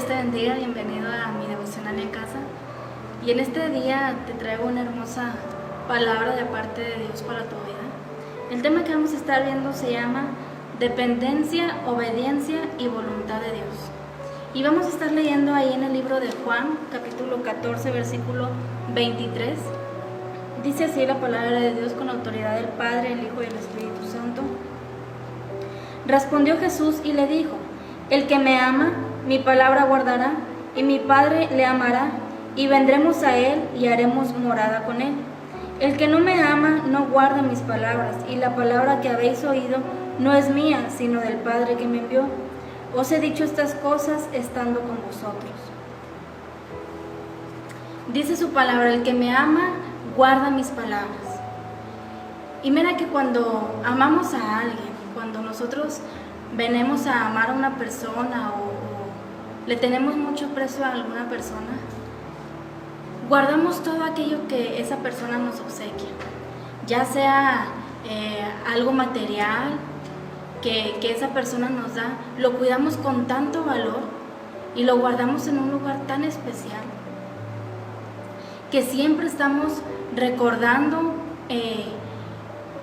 te bendiga, bienvenido a mi devocional en casa. Y en este día te traigo una hermosa palabra de parte de Dios para tu vida. El tema que vamos a estar viendo se llama dependencia, obediencia y voluntad de Dios. Y vamos a estar leyendo ahí en el libro de Juan, capítulo 14, versículo 23. Dice así la palabra de Dios con autoridad del Padre, el Hijo y el Espíritu Santo. Respondió Jesús y le dijo: el que me ama, mi palabra guardará, y mi Padre le amará, y vendremos a él y haremos morada con él. El que no me ama no guarda mis palabras, y la palabra que habéis oído no es mía, sino del Padre que me envió. Os he dicho estas cosas estando con vosotros. Dice su palabra: el que me ama guarda mis palabras. Y mira que cuando amamos a alguien, cuando nosotros venimos a amar a una persona o le tenemos mucho aprecio a alguna persona, guardamos todo aquello que esa persona nos obsequia, ya sea algo material que esa persona nos da, lo cuidamos con tanto valor y lo guardamos en un lugar tan especial que siempre estamos recordando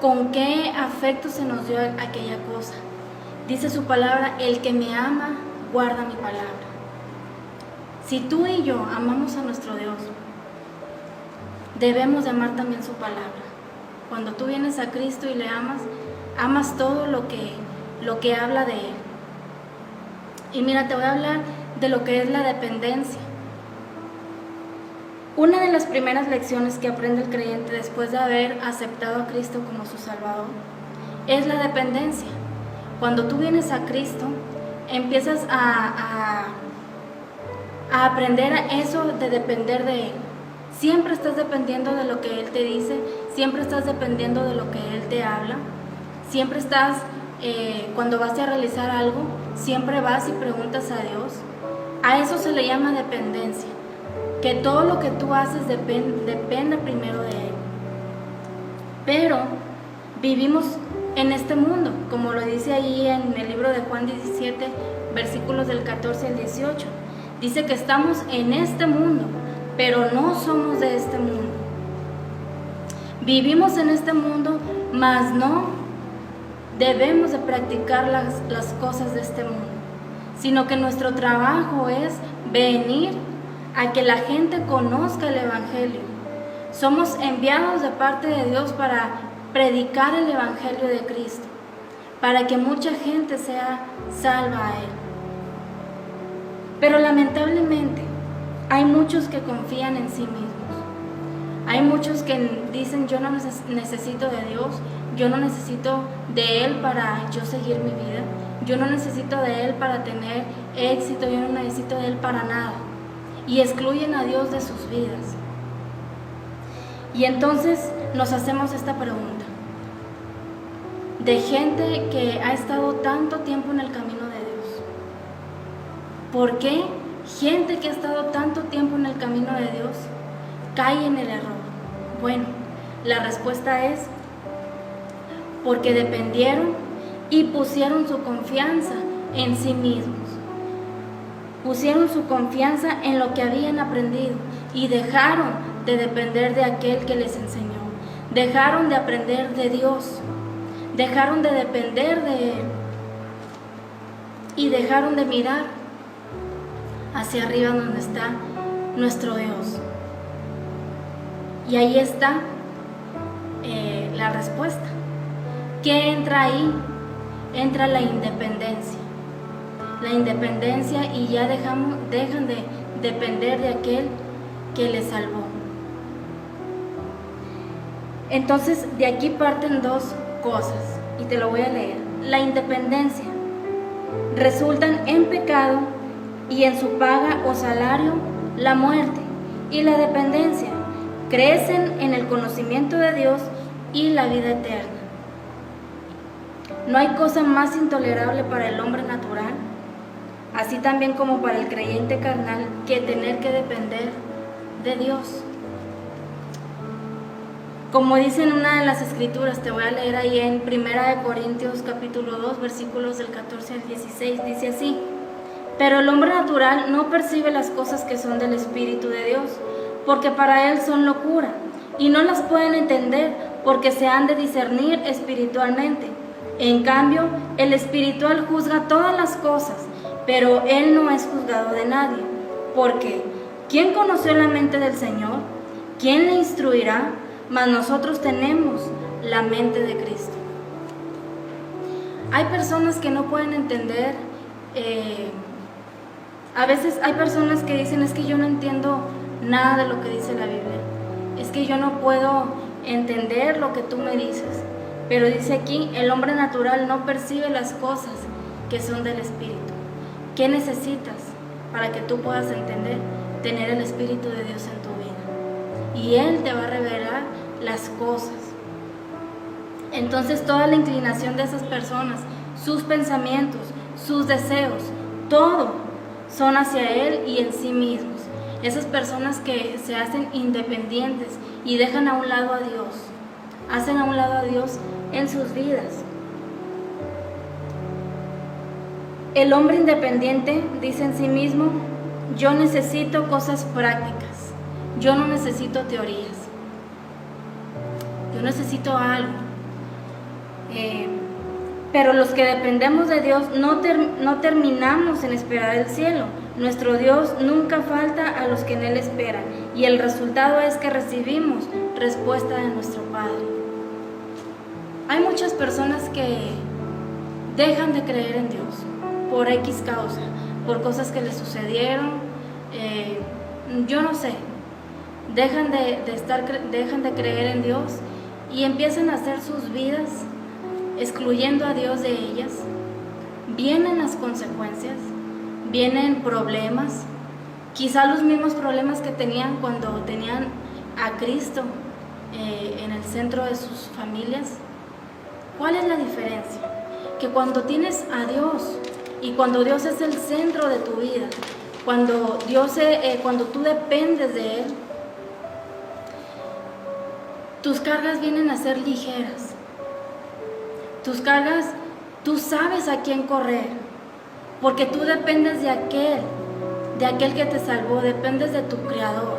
con qué afecto se nos dio aquella cosa. Dice su palabra: el que me ama, guarda mi palabra. Si tú y yo amamos a nuestro Dios, debemos de amar también su palabra. Cuando tú vienes a Cristo y le amas, amas todo lo que habla de Él. Y mira, te voy a hablar de lo que es la dependencia. Una de las primeras lecciones que aprende el creyente después de haber aceptado a Cristo como su Salvador es la dependencia. Cuando tú vienes a Cristo, empiezas a aprender eso de depender de Él. Siempre estás dependiendo de lo que Él te dice, siempre estás dependiendo de lo que Él te habla, siempre estás, cuando vas a realizar algo, siempre vas y preguntas a Dios. A eso se le llama dependencia, que todo lo que tú haces depende primero de Él. Pero vivimos en este mundo, como lo dice ahí en el libro de Juan 17, versículos del 14 al 18. Dice que estamos en este mundo, pero no somos de este mundo. Vivimos en este mundo, mas no debemos de practicar las cosas de este mundo, sino que nuestro trabajo es venir a que la gente conozca el Evangelio. Somos enviados de parte de Dios para predicar el Evangelio de Cristo, para que mucha gente sea salva a Él. Pero lamentablemente hay muchos que confían en sí mismos. Hay muchos que dicen: yo no necesito de Dios, yo no necesito de Él para yo seguir mi vida, yo no necesito de Él para tener éxito, yo no necesito de Él para nada. Y excluyen a Dios de sus vidas. Y entonces nos hacemos esta pregunta, de gente que ha estado tanto tiempo en el camino de Dios. ¿Por qué gente que ha estado tanto tiempo en el camino de Dios cae en el error? Bueno, la respuesta es porque dependieron y pusieron su confianza en sí mismos. Pusieron su confianza en lo que habían aprendido y dejaron de depender de aquel que les enseñó. Dejaron de aprender de Dios, dejaron de depender de Él y dejaron de mirar hacia arriba donde está nuestro Dios. Y ahí está la respuesta. ¿Qué entra ahí? Entra la independencia. La independencia, y ya dejan de depender de aquel que les salvó. Entonces de aquí parten dos cosas y te lo voy a leer. La independencia resultan en pecado y en su paga o salario la muerte, y la dependencia crecen en el conocimiento de Dios y la vida eterna. No hay cosa más intolerable para el hombre natural, así también como para el creyente carnal, que tener que depender de Dios. Como dice en una de las escrituras, te voy a leer ahí en 1 Corintios capítulo 2, versículos del 14 al 16, dice así: Pero el hombre natural no percibe las cosas que son del Espíritu de Dios, porque para él son locura, y no las pueden entender porque se han de discernir espiritualmente. En cambio, el espiritual juzga todas las cosas, pero él no es juzgado de nadie. Porque, ¿quién conoció la mente del Señor? ¿Quién le instruirá? Mas nosotros tenemos la mente de Cristo. Hay personas que no pueden entender, a veces hay personas que dicen, es que yo no entiendo nada de lo que dice la Biblia, es que yo no puedo entender lo que tú me dices. Pero dice aquí, el hombre natural no percibe las cosas que son del Espíritu. ¿Qué necesitas para que tú puedas entender? Tener el Espíritu de Dios en tu vida, y Él te va a revelar las cosas. Entonces toda la inclinación de esas personas, sus pensamientos, sus deseos, todo son hacia Él y en sí mismos. Esas personas que se hacen independientes y dejan a un lado a Dios, hacen a un lado a Dios en sus vidas. El hombre independiente dice en sí mismo, yo necesito cosas prácticas, yo no necesito teorías, yo necesito algo. Pero los que dependemos de Dios no terminamos en esperar el cielo. Nuestro Dios nunca falta a los que en Él esperan, y el resultado es que recibimos respuesta de nuestro Padre. Hay muchas personas que dejan de creer en Dios por X causa, por cosas que les sucedieron, yo no sé, dejan de creer en Dios y empiezan a hacer sus vidas excluyendo a Dios de ellas. Vienen las consecuencias, vienen problemas, quizá los mismos problemas que tenían cuando tenían a Cristo en el centro de sus familias. ¿Cuál es la diferencia? Que cuando tienes a Dios y cuando Dios es el centro de tu vida, cuando tú dependes de Él, tus cargas vienen a ser ligeras. Tus cargas, tú sabes a quién correr, porque tú dependes de aquel que te salvó, dependes de tu Creador.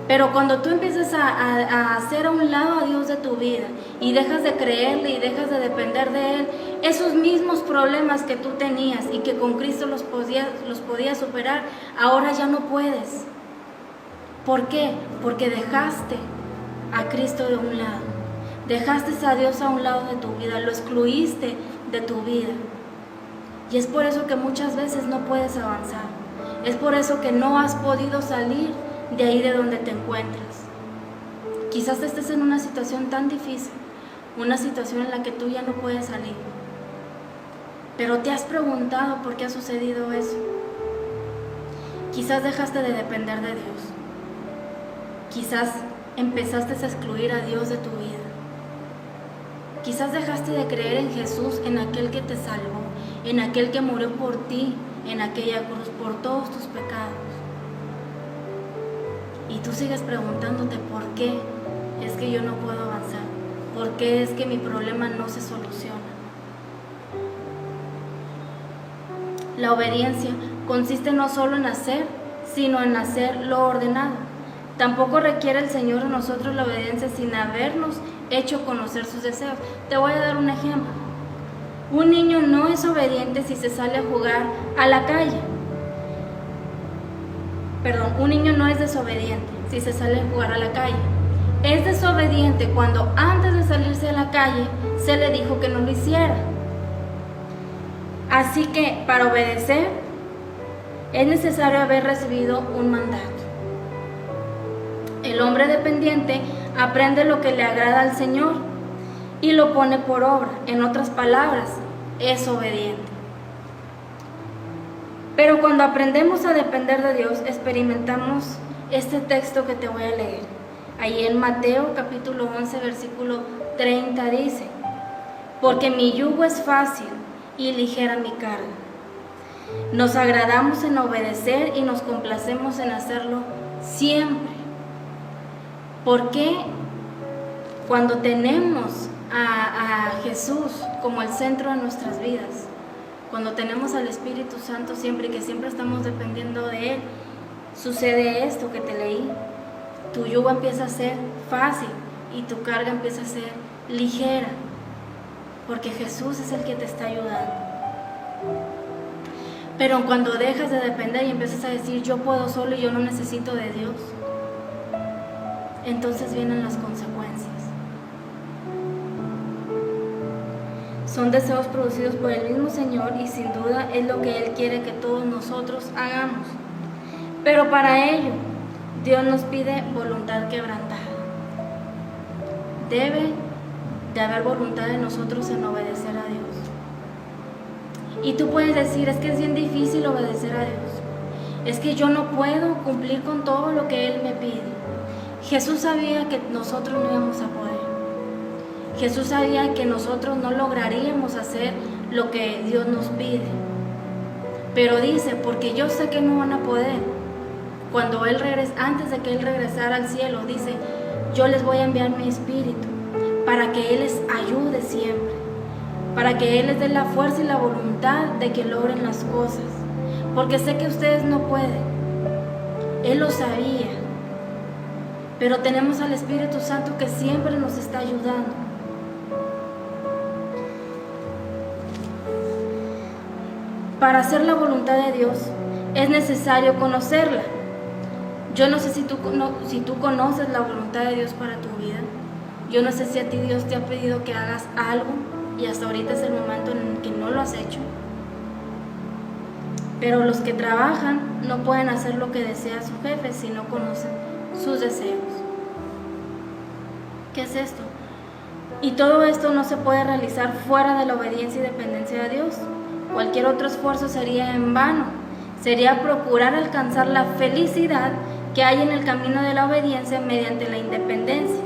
Pero cuando tú empiezas a hacer a un lado a Dios de tu vida y dejas de creerle y dejas de depender de Él, esos mismos problemas que tú tenías y que con Cristo los podías superar, ahora ya no puedes. ¿Por qué? Porque dejaste a Cristo de un lado. Dejaste a Dios a un lado de tu vida, lo excluiste de tu vida. Y es por eso que muchas veces no puedes avanzar. Es por eso que no has podido salir de ahí de donde te encuentras. Quizás estés en una situación tan difícil, una situación en la que tú ya no puedes salir. Pero te has preguntado por qué ha sucedido eso. Quizás dejaste de depender de Dios. Quizás empezaste a excluir a Dios de tu vida. Quizás dejaste de creer en Jesús, en aquel que te salvó, en aquel que murió por ti, en aquella cruz, por todos tus pecados. Y tú sigues preguntándote por qué es que yo no puedo avanzar, por qué es que mi problema no se soluciona. La obediencia consiste no solo en hacer, sino en hacer lo ordenado. Tampoco requiere el Señor de nosotros la obediencia sin habernos hecho conocer sus deseos. Te voy a dar un ejemplo. Un niño no es obediente si se sale a jugar a la calle. Un niño no es desobediente si se sale a jugar a la calle. Es desobediente cuando antes de salirse a la calle se le dijo que no lo hiciera. Así que para obedecer es necesario haber recibido un mandato. El hombre dependiente aprende lo que le agrada al Señor y lo pone por obra. En otras palabras, es obediente. Pero cuando aprendemos a depender de Dios, experimentamos este texto que te voy a leer. Ahí en Mateo capítulo 11, versículo 30 dice, porque mi yugo es fácil y ligera mi carga. Nos agradamos en obedecer y nos complacemos en hacerlo siempre. Porque cuando tenemos a Jesús como el centro de nuestras vidas, Cuando tenemos al Espíritu Santo siempre y que siempre estamos dependiendo de Él, sucede esto que te leí. Tu yugo empieza a ser fácil y tu carga empieza a ser ligera, porque Jesús es el que te está ayudando. Pero cuando dejas de depender y empiezas a decir yo puedo solo y yo no necesito de Dios, entonces vienen las consecuencias. Son deseos producidos por el mismo Señor y sin duda es lo que Él quiere que todos nosotros hagamos. Pero para ello, Dios nos pide voluntad quebrantada. Debe de haber voluntad de nosotros en obedecer a Dios. Y tú puedes decir, es que es bien difícil obedecer a Dios. Es que yo no puedo cumplir con todo lo que Él me pide. Jesús sabía que nosotros no íbamos a poder. Jesús sabía que nosotros no lograríamos hacer lo que Dios nos pide. Pero dice, porque yo sé que no van a poder. Cuando Él regresa, antes de que Él regresara al cielo, dice, yo les voy a enviar mi Espíritu para que Él les ayude siempre, para que Él les dé la fuerza y la voluntad de que logren las cosas, porque sé que ustedes no pueden. Él lo sabía, pero tenemos al Espíritu Santo que siempre nos está ayudando. Para hacer la voluntad de Dios es necesario conocerla. Yo no sé si tú conoces la voluntad de Dios para tu vida. Yo no sé si a ti Dios te ha pedido que hagas algo y hasta ahorita es el momento en el que no lo has hecho. Pero los que trabajan no pueden hacer lo que desea su jefe si no conocen sus deseos. ¿Qué es esto? Y todo esto no se puede realizar fuera de la obediencia y dependencia de Dios. Cualquier otro esfuerzo sería en vano. Sería procurar alcanzar la felicidad que hay en el camino de la obediencia mediante la independencia.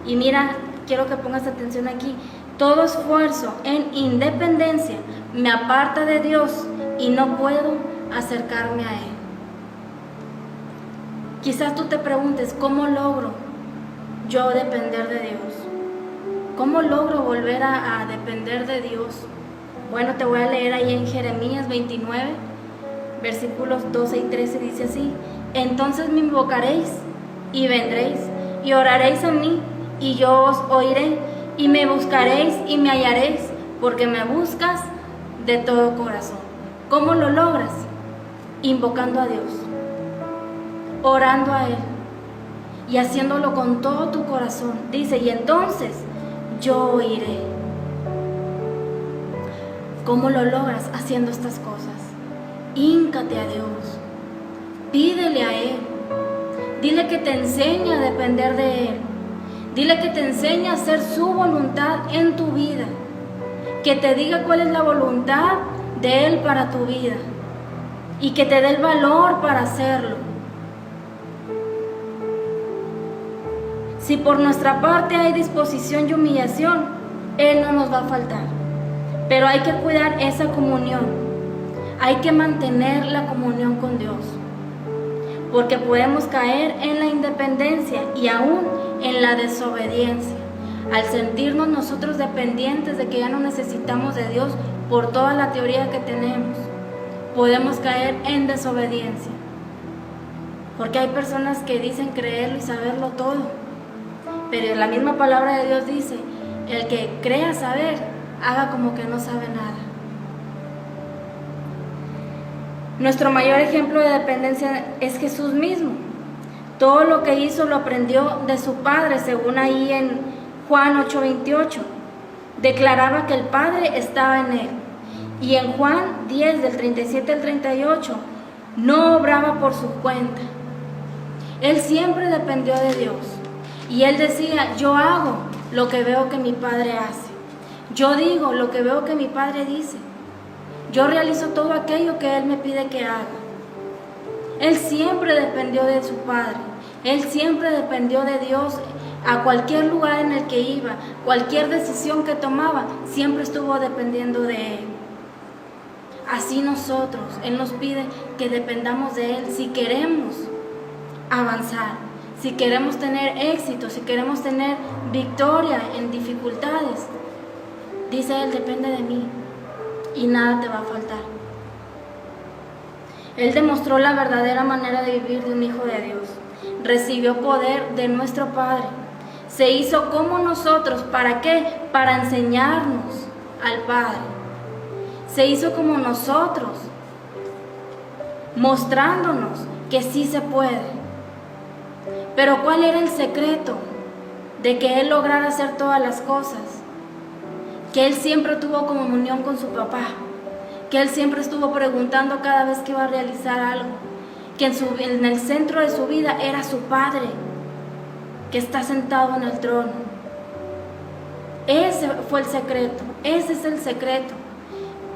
Y mira, quiero que pongas atención aquí. Todo esfuerzo en independencia me aparta de Dios y no puedo acercarme a Él. Quizás tú te preguntes, ¿cómo logro yo depender de Dios? ¿Cómo logro volver a depender de Dios? Bueno, te voy a leer ahí en Jeremías 29, versículos 12 y 13, dice así: entonces me invocaréis y vendréis y oraréis a mí y yo os oiré, y me buscaréis y me hallaréis, porque me buscas de todo corazón. ¿Cómo lo logras? Invocando a Dios, orando a Él y haciéndolo con todo tu corazón. Dice, y entonces yo oiré. ¿Cómo lo logras? Haciendo estas cosas. Híncate a Dios, pídele a Él, dile que te enseñe a depender de Él, dile que te enseñe a hacer su voluntad en tu vida, que te diga cuál es la voluntad de Él para tu vida y que te dé el valor para hacerlo. Si por nuestra parte hay disposición y humillación, Él no nos va a faltar, pero hay que cuidar esa comunión. Hay que mantener la comunión con Dios, porque podemos caer en la independencia y aún en la desobediencia. Al sentirnos nosotros dependientes de que ya no necesitamos de Dios por toda la teoría que tenemos, podemos caer en desobediencia. Porque hay personas que dicen creerlo y saberlo todo, pero la misma palabra de Dios dice, el que crea saber, haga como que no sabe nada. Nuestro mayor ejemplo de dependencia es Jesús mismo. Todo lo que hizo lo aprendió de su Padre, según ahí en Juan 8:28. Declaraba que el Padre estaba en Él. Y en Juan 10, del 37 al 38, no obraba por su cuenta. Él siempre dependió de Dios. Y Él decía, yo hago lo que veo que mi Padre hace. Yo digo lo que veo que mi Padre dice. Yo realizo todo aquello que Él me pide que haga. Él siempre dependió de su Padre. Él siempre dependió de Dios. A cualquier lugar en el que iba, cualquier decisión que tomaba, siempre estuvo dependiendo de Él. Así nosotros, Él nos pide que dependamos de Él si queremos avanzar, si queremos tener éxito, si queremos tener victoria en dificultades. Dice Él, depende de mí. y nada te va a faltar. Él demostró la verdadera manera de vivir de un hijo de Dios. Recibió poder de nuestro Padre. Se hizo como nosotros. ¿Para qué? Para enseñarnos al Padre. Se hizo como nosotros, mostrándonos que sí se puede. Pero ¿cuál era el secreto de que Él lograra hacer todas las cosas? Que Él siempre tuvo comunión con su papá, que Él siempre estuvo preguntando cada vez que iba a realizar algo, que en el centro de su vida era su Padre, que está sentado en el trono. Ese fue el secreto, ese es el secreto.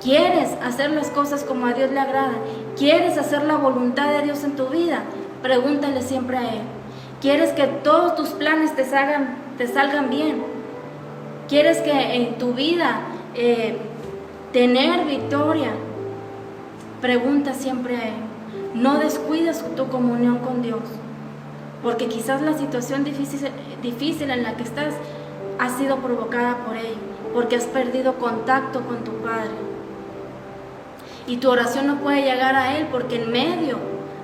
¿Quieres hacer las cosas como a Dios le agrada? ¿Quieres hacer la voluntad de Dios en tu vida? Pregúntale siempre a Él. ¿Quieres que todos tus planes te salgan bien? ¿Quieres que en tu vida tener victoria? Pregunta siempre a Él. No descuides tu comunión con Dios, porque quizás la situación difícil en la que estás ha sido provocada por ello, porque has perdido contacto con tu Padre. Y tu oración no puede llegar a Él porque en medio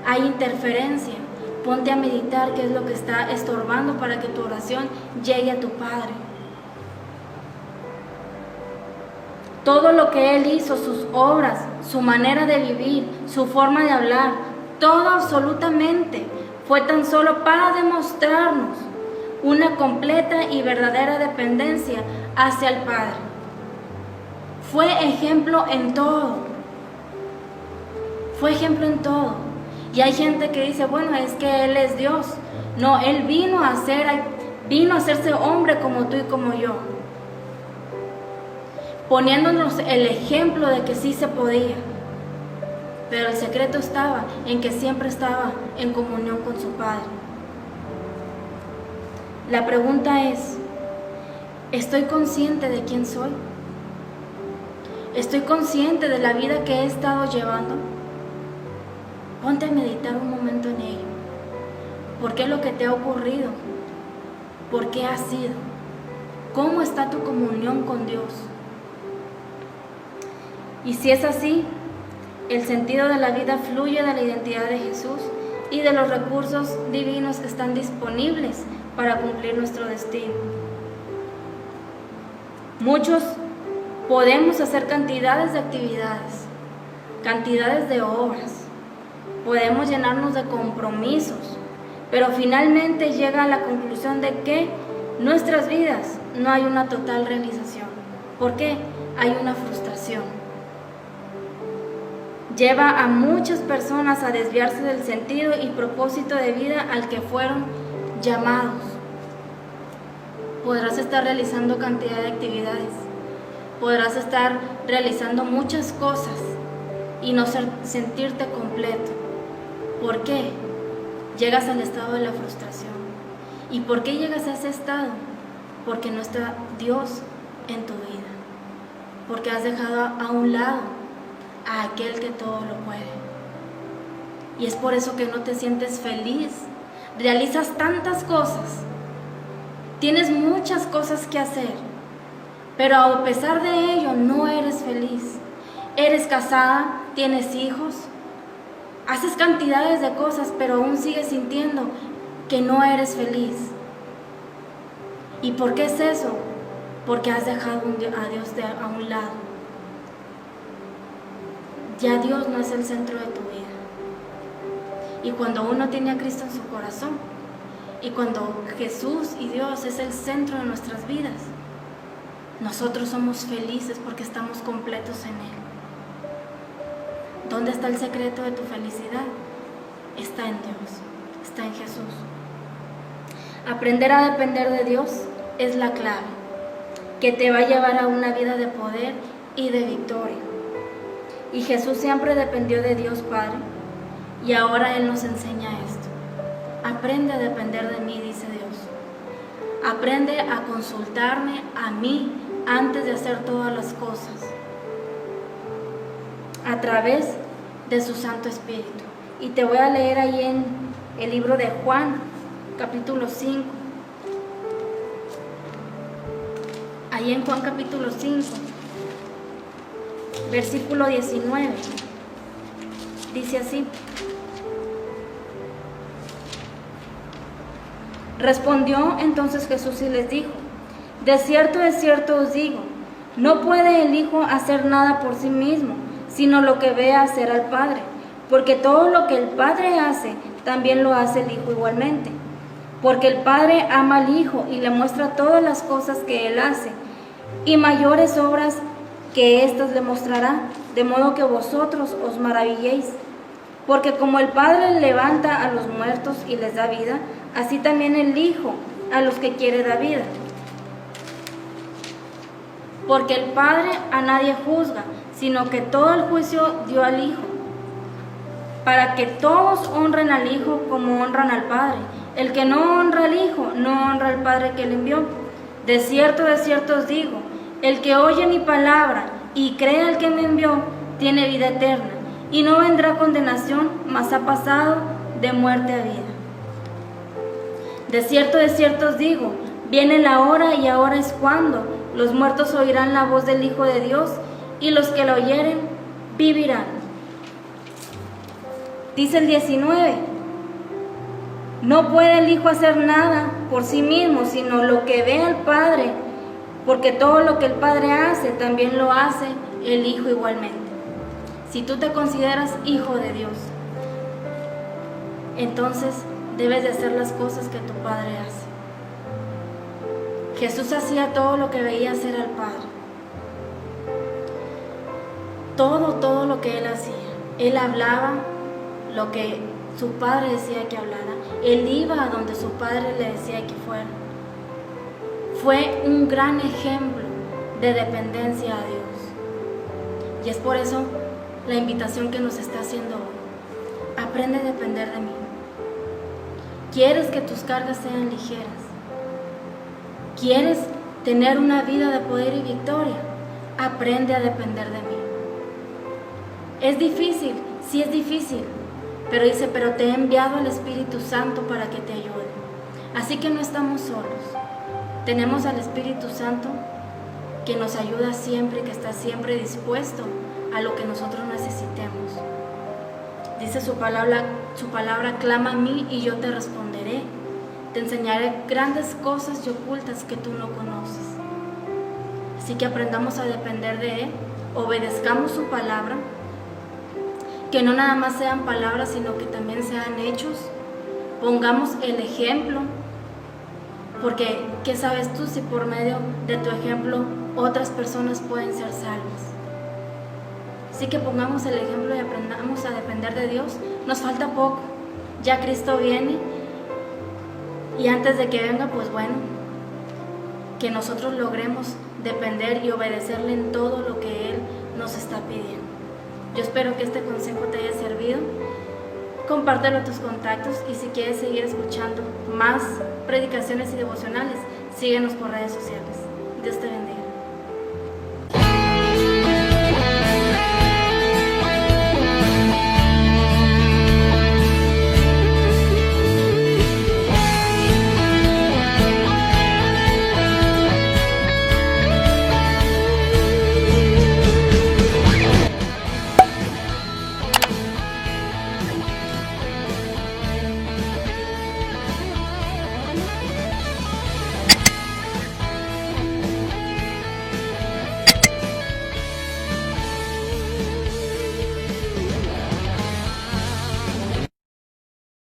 hay interferencia. Ponte a meditar qué es lo que está estorbando para que tu oración llegue a tu Padre. Todo lo que Él hizo, sus obras, su manera de vivir, su forma de hablar, todo absolutamente fue tan solo para demostrarnos una completa y verdadera dependencia hacia el Padre. Fue ejemplo en todo. Fue ejemplo en todo. Y hay gente que dice, bueno, es que Él es Dios. No, Él vino a hacerse hombre como tú y como yo, poniéndonos el ejemplo de que sí se podía. Pero el secreto estaba en que siempre estaba en comunión con su Padre. La pregunta es, ¿estoy consciente de quién soy? ¿Estoy consciente de la vida que he estado llevando? Ponte a meditar un momento en ello. ¿Por qué lo que te ha ocurrido? ¿Por qué ha sido? ¿Cómo está tu comunión con Dios? Y si es así, el sentido de la vida fluye de la identidad de Jesús y de los recursos divinos que están disponibles para cumplir nuestro destino. Muchos podemos hacer cantidades de actividades, cantidades de obras, podemos llenarnos de compromisos, pero finalmente llega a la conclusión de que en nuestras vidas no hay una total realización. ¿Por qué? Hay una frustración. Lleva a muchas personas a desviarse del sentido y propósito de vida al que fueron llamados. Podrás estar realizando cantidad de actividades, podrás estar realizando muchas cosas y no sentirte completo. ¿Por qué? Llegas al estado de la frustración. ¿Y por qué llegas a ese estado? Porque no está Dios en tu vida, porque has dejado a un lado a aquel que todo lo puede. Y es por eso que no te sientes feliz. Realizas tantas cosas, tienes muchas cosas que hacer, pero a pesar de ello no eres feliz. Eres casada, tienes hijos, haces cantidades de cosas, pero aún sigues sintiendo que no eres feliz. ¿Y por qué es eso? Porque has dejado a Dios a un lado. Ya Dios no es el centro de tu vida. Y cuando uno tiene a Cristo en su corazón, y cuando Jesús y Dios es el centro de nuestras vidas, nosotros somos felices porque estamos completos en Él. ¿Dónde está el secreto de tu felicidad? Está en Dios, está en Jesús. Aprender a depender de Dios es la clave que te va a llevar a una vida de poder y de victoria. Y Jesús siempre dependió de Dios Padre, y ahora Él nos enseña esto. Aprende a depender de mí, dice Dios. Aprende a consultarme a mí antes de hacer todas las cosas, a través de su Santo Espíritu. Y te voy a leer ahí en el libro de Juan, capítulo 5. Ahí en Juan capítulo 5, versículo 19. Dice así: respondió entonces Jesús y les dijo: de cierto os digo, no puede el Hijo hacer nada por sí mismo, sino lo que ve hacer al Padre, porque todo lo que el Padre hace, también lo hace el Hijo igualmente. Porque el Padre ama al Hijo y le muestra todas las cosas que Él hace, y mayores obras que éstas le mostrará, de modo que vosotros os maravilléis. Porque como el Padre levanta a los muertos y les da vida, así también el Hijo a los que quiere da vida. Porque el Padre a nadie juzga, sino que todo el juicio dio al Hijo, para que todos honren al Hijo como honran al Padre. El que no honra al Hijo, no honra al Padre que le envió. De cierto os digo, el que oye mi palabra y cree al que me envió, tiene vida eterna, y no vendrá condenación, mas ha pasado de muerte a vida. De cierto os digo, viene la hora y ahora es cuando los muertos oirán la voz del Hijo de Dios, y los que la oyeren vivirán. Dice el 19, no puede el Hijo hacer nada por sí mismo, sino lo que ve al Padre, porque todo lo que el Padre hace, también lo hace el Hijo igualmente. Si tú te consideras hijo de Dios, entonces debes de hacer las cosas que tu Padre hace. Jesús hacía todo lo que veía hacer al Padre. Todo lo que Él hacía. Él hablaba lo que su Padre decía que hablara. Él iba a donde su Padre le decía que fuera. Fue un gran ejemplo de dependencia a Dios. Y es por eso la invitación que nos está haciendo hoy. Aprende a depender de mí. ¿Quieres que tus cargas sean ligeras? ¿Quieres tener una vida de poder y victoria? Aprende a depender de mí. ¿Es difícil? Sí es difícil. Pero dice, pero te he enviado al Espíritu Santo para que te ayude. Así que no estamos solos. Tenemos al Espíritu Santo que nos ayuda siempre, que está siempre dispuesto a lo que nosotros necesitemos. Dice su palabra, clama a mí y yo te responderé. Te enseñaré grandes cosas y ocultas que tú no conoces. Así que aprendamos a depender de Él, obedezcamos su palabra, que no nada más sean palabras, sino que también sean hechos. Pongamos el ejemplo, porque ¿qué sabes tú si por medio de tu ejemplo otras personas pueden ser salvas? Así que pongamos el ejemplo y aprendamos a depender de Dios. Nos falta poco, ya Cristo viene, y antes de que venga, pues bueno, que nosotros logremos depender y obedecerle en todo lo que Él nos está pidiendo. Yo espero que este consejo te haya servido. Compártelo a tus contactos, y si quieres seguir escuchando más predicaciones y devocionales, síguenos por redes sociales. Dios te bendiga.